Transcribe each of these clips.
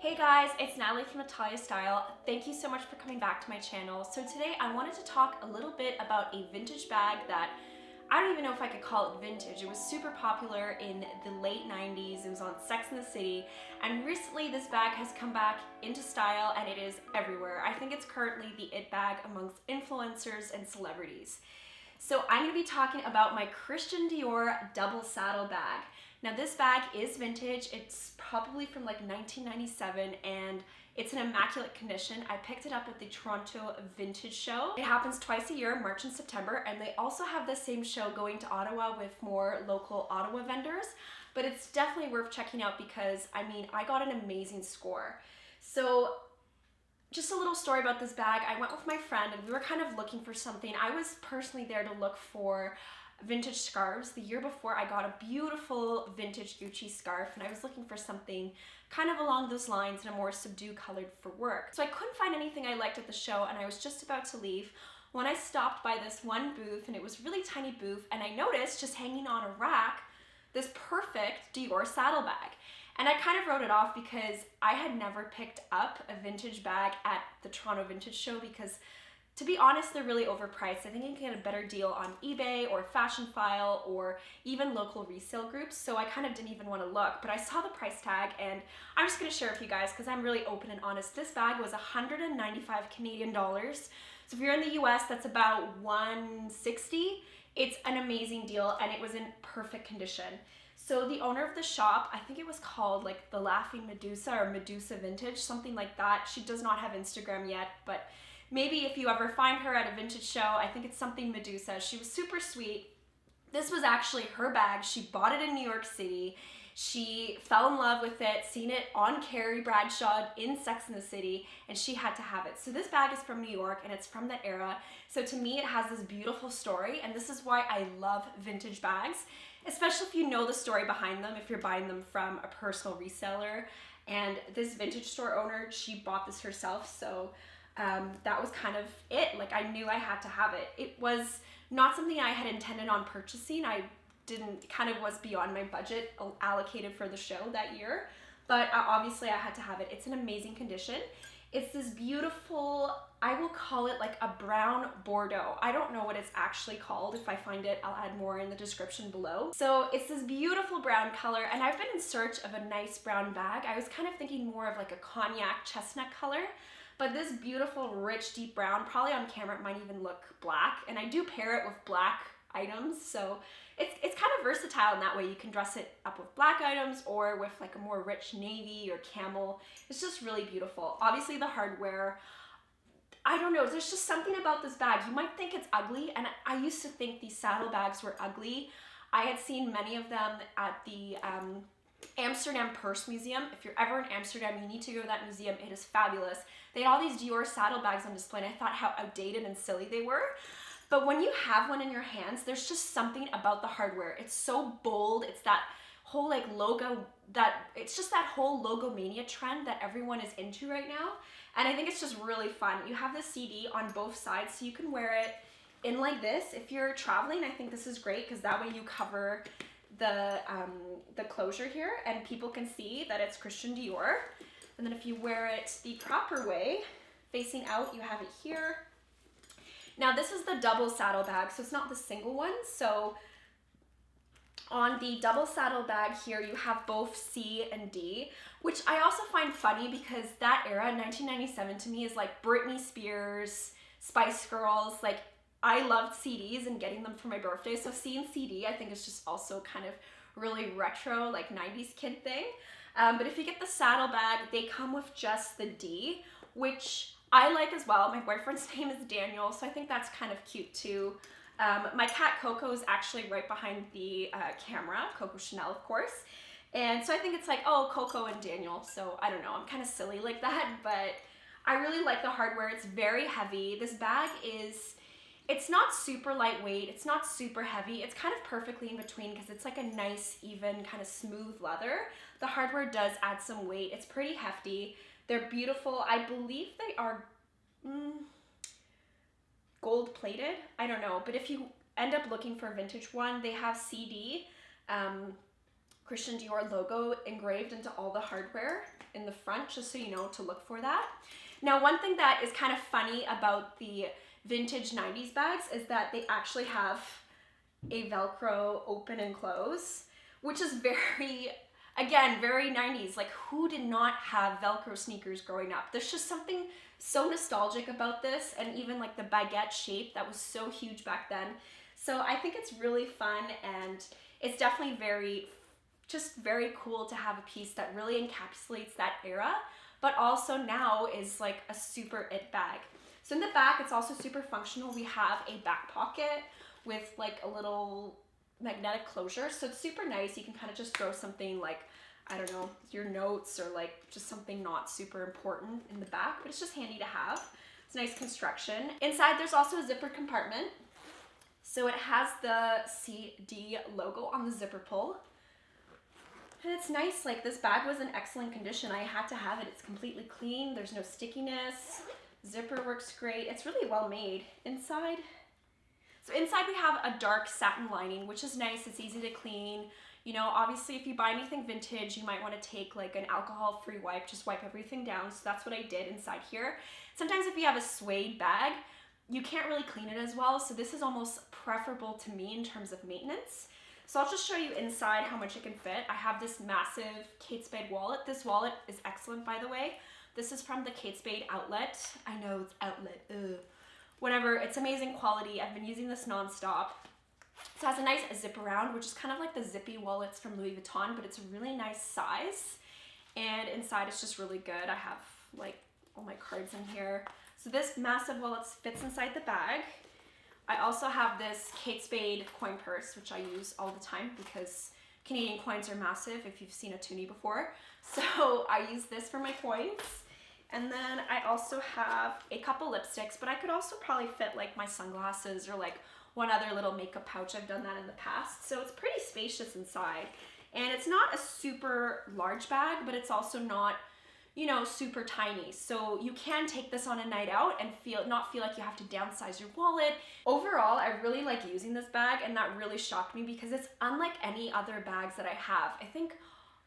Hey guys, it's Natalie from Nataliastyle. Thank you so much for coming back to my channel. So today I wanted to talk a little bit about a vintage bag that I don't even know if I could call it vintage. It was super popular in the late 90s. It was on Sex and the City. And recently this bag has come back into style and it is everywhere. I think it's currently the it bag amongst influencers and celebrities. So I'm going to be talking about my Christian Dior double saddle bag. Now this bag is vintage. It's probably from like 1997 and it's in immaculate condition. I picked it up at the Toronto Vintage Show. It happens twice a year, March and September, and they also have the same show going to Ottawa with more local Ottawa vendors, but it's definitely worth checking out because I mean, I got an amazing score. So just a little story about this bag. I went with my friend and we were kind of looking for something. I was personally there to look for vintage scarves. The year before I got a beautiful vintage Gucci scarf and I was looking for something kind of along those lines and a more subdued colored for work. So I couldn't find anything I liked at the show and I was just about to leave when I stopped by this one booth, and it was a really tiny booth, and I noticed just hanging on a rack this perfect Dior saddle bag. And I kind of wrote it off because I had never picked up a vintage bag at the Toronto Vintage Show because, to be honest, they're really overpriced. I think you can get a better deal on eBay or Fashion File or even local resale groups, so I kind of didn't even want to look. But I saw the price tag and I'm just going to share it with you guys because I'm really open and honest. This bag was 195 Canadian dollars. So if you're in the US, that's about 160. It's an amazing deal and it was in perfect condition. So the owner of the shop, I think it was called like the Laughing Medusa or Medusa Vintage, something like that. She does not have Instagram yet, but maybe if you ever find her at a vintage show, I think it's something Medusa. She was super sweet. This was actually her bag. She bought it in New York City. She fell in love with it, seen it on Carrie Bradshaw in Sex and the City, and she had to have it. So this bag is from New York and it's from that era. So to me, it has this beautiful story, and this is why I love vintage bags, especially if you know the story behind them, if you're buying them from a personal reseller. And this vintage store owner, she bought this herself, so that was kind of it. Like, I knew I had to have it. It was not something I had intended on purchasing. I didn't, kind of was beyond my budget allocated for the show that year, but obviously I had to have it. It's in amazing condition. It's this beautiful, I will call it like a brown Bordeaux. I don't know what it's actually called. If I find it, I'll add more in the description below. So it's this beautiful brown color, and I've been in search of a nice brown bag. I was kind of thinking more of like a cognac chestnut color, but this beautiful, rich, deep brown, probably on camera it might even look black, and I do pair it with black items, so it's kind of versatile in that way. You can dress it up with black items or with like a more rich navy or camel. It's just really beautiful. Obviously the hardware, I don't know, there's just something about this bag. You might think it's ugly, and I used to think these saddle bags were ugly. I had seen many of them at the Amsterdam Purse Museum. If you're ever in Amsterdam, you need to go to that museum. It is fabulous. They had all these Dior saddle bags on display, and I thought how outdated and silly they were. But when you have one in your hands, there's just something about the hardware. It's so bold. It's that whole like logo, it's just that whole logomania trend that everyone is into right now. And I think it's just really fun. You have the CD on both sides, so you can wear it in like this. If you're traveling, I think this is great because that way you cover the closure here and people can see that it's Christian Dior. And then if you wear it the proper way, facing out, you have it here. Now this is the double saddle bag, so it's not the single one. So on the double saddle bag here, you have both C and D, which I also find funny because that era, 1997, to me is like Britney Spears, Spice Girls. Like, I loved CDs and getting them for my birthday. So C and CD, I think is just also kind of really retro, like 90s kid thing. But if you get the saddle bag, they come with just the D, which I like as well. My boyfriend's name is Daniel, so I think that's kind of cute too. My cat Coco is actually right behind the camera, Coco Chanel, of course. And so I think it's like, oh, Coco and Daniel. So I don't know, I'm kind of silly like that, but I really like the hardware. It's very heavy. This bag it's not super lightweight. It's not super heavy. It's kind of perfectly in between because it's like a nice, even, kind of smooth leather. The hardware does add some weight. It's pretty hefty. They're beautiful. I believe they are gold plated. I don't know, but if you end up looking for a vintage one, they have CD Christian Dior logo engraved into all the hardware in the front, just so you know to look for that. Now, one thing that is kind of funny about the vintage 90s bags is that they actually have a Velcro open and close, which is very, again, very 90s. Like, who did not have Velcro sneakers growing up? There's just something so nostalgic about this, and even like the baguette shape that was so huge back then. So I think it's really fun, and it's definitely very cool to have a piece that really encapsulates that era, but also now is like a super it bag. So in the back, it's also super functional. We have a back pocket with like a little magnetic closure. So it's super nice. You can kind of just throw something like, I don't know, your notes or like just something not super important in the back, but it's just handy to have. It's nice construction. Inside, there's also a zipper compartment. So it has the CD logo on the zipper pull. And it's nice, like this bag was in excellent condition. I had to have it. It's completely clean. There's no stickiness. Zipper works great. It's really well made. Inside, so inside we have a dark satin lining, which is nice. It's easy to clean. You know, obviously if you buy anything vintage, you might want to take like an alcohol-free wipe, just wipe everything down. So that's what I did inside here. Sometimes if you have a suede bag, you can't really clean it as well. So this is almost preferable to me in terms of maintenance. So I'll just show you inside how much it can fit. I have this massive Kate Spade wallet. This wallet is excellent, by the way. This is from the Kate Spade outlet. I know it's outlet, ugh. Whatever, it's amazing quality. I've been using this nonstop. So it has a nice zip around, which is kind of like the zippy wallets from Louis Vuitton, but it's a really nice size. And inside it's just really good. I have like all my cards in here. So this massive wallet fits inside the bag. I also have this Kate Spade coin purse, which I use all the time because Canadian coins are massive if you've seen a toonie before. So I use this for my coins. And then I also have a couple lipsticks, but I could also probably fit like my sunglasses or like one other little makeup pouch. I've done that in the past. So it's pretty spacious inside. And it's not a super large bag, but it's also not, you know, super tiny. So you can take this on a night out and not feel like you have to downsize your wallet. Overall, I really like using this bag, and that really shocked me because it's unlike any other bags that I have. I think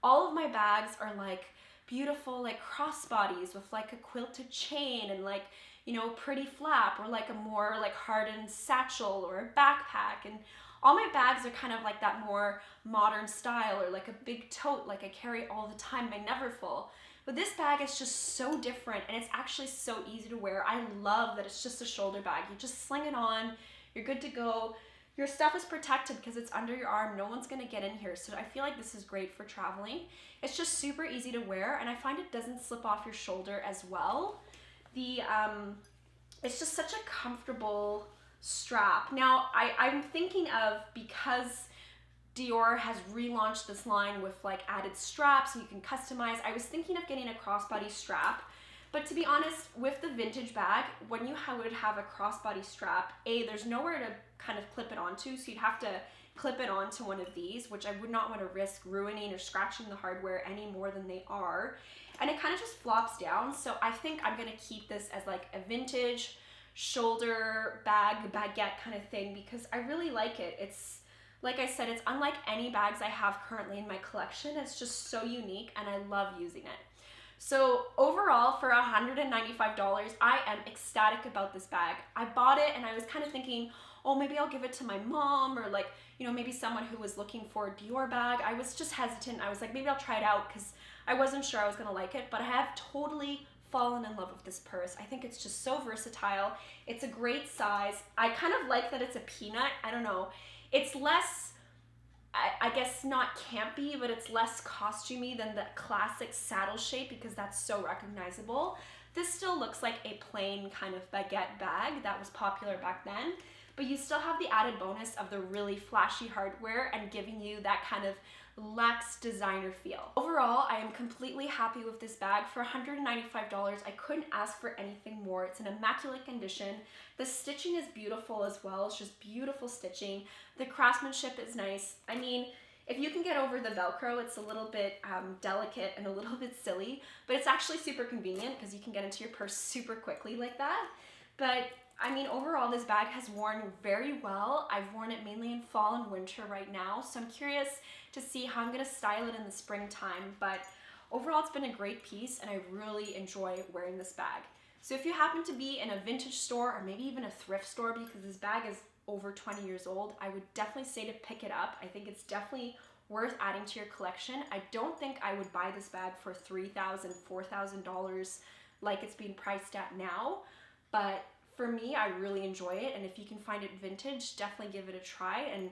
all of my bags are like beautiful like crossbodies with like a quilted chain and like, you know, pretty flap, or like a more like hardened satchel or a backpack. And all my bags are kind of like that more modern style, or like a big tote like I carry all the time, my Neverfull. But this bag is just so different, and it's actually so easy to wear. I love that it's just a shoulder bag. You just sling it on, you're good to go. Your stuff is protected because it's under your arm. No one's gonna get in here. So I feel like this is great for traveling. It's just super easy to wear, and I find it doesn't slip off your shoulder as well. It's just such a comfortable strap. Now, I'm thinking of, because Dior has relaunched this line with like added straps and you can customize, I was thinking of getting a crossbody strap. But to be honest, with the vintage bag, when you would have a crossbody strap, there's nowhere to kind of clip it onto, so you'd have to clip it onto one of these, which I would not want to risk ruining or scratching the hardware any more than they are. And it kind of just flops down, so I think I'm going to keep this as like a vintage shoulder bag, baguette kind of thing, because I really like it. It's, like I said, it's unlike any bags I have currently in my collection. It's just so unique, and I love using it. So overall, for $195, I am ecstatic about this bag. I bought it and I was kind of thinking, oh, maybe I'll give it to my mom, or like, you know, maybe someone who was looking for a Dior bag. I was just hesitant. I was like, maybe I'll try it out because I wasn't sure I was gonna like it, but I have totally fallen in love with this purse. I think it's just so versatile. It's a great size. I kind of like that it's a peanut. I don't know. It's less, I guess not campy, but it's less costumey than the classic saddle shape because that's so recognizable. This still looks like a plain kind of baguette bag that was popular back then, but you still have the added bonus of the really flashy hardware and giving you that kind of luxe designer feel. Overall, I am completely happy with this bag. For $195, I couldn't ask for anything more. It's in immaculate condition. The stitching is beautiful as well. It's just beautiful stitching. The craftsmanship is nice. I mean, if you can get over the Velcro, it's a little bit delicate and a little bit silly, but it's actually super convenient because you can get into your purse super quickly like that. But I mean, overall, this bag has worn very well. I've worn it mainly in fall and winter right now, so I'm curious to see how I'm gonna style it in the springtime, but overall, it's been a great piece, and I really enjoy wearing this bag. So if you happen to be in a vintage store or maybe even a thrift store, because this bag is over 20 years old, I would definitely say to pick it up. I think it's definitely worth adding to your collection. I don't think I would buy this bag for $3,000, $4,000 like it's being priced at now, but for me, I really enjoy it, and if you can find it vintage, definitely give it a try, and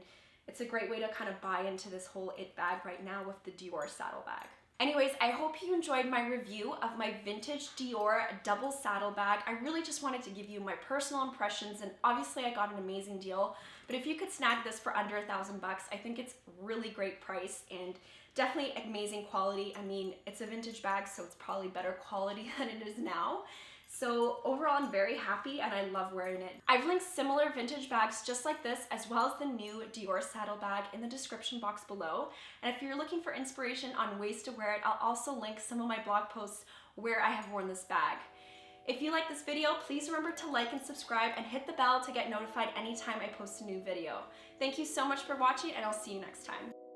it's a great way to kind of buy into this whole it bag right now with the Dior saddle bag. Anyways, I hope you enjoyed my review of my vintage Dior double saddle bag. I really just wanted to give you my personal impressions, and obviously I got an amazing deal, but if you could snag this for under $1,000 bucks, I think it's really great price and definitely amazing quality. I mean, it's a vintage bag, so it's probably better quality than it is now. So overall, I'm very happy and I love wearing it. I've linked similar vintage bags just like this, as well as the new Dior saddle bag, in the description box below. And if you're looking for inspiration on ways to wear it, I'll also link some of my blog posts where I have worn this bag. If you like this video, please remember to like and subscribe and hit the bell to get notified anytime I post a new video. Thank you so much for watching, and I'll see you next time.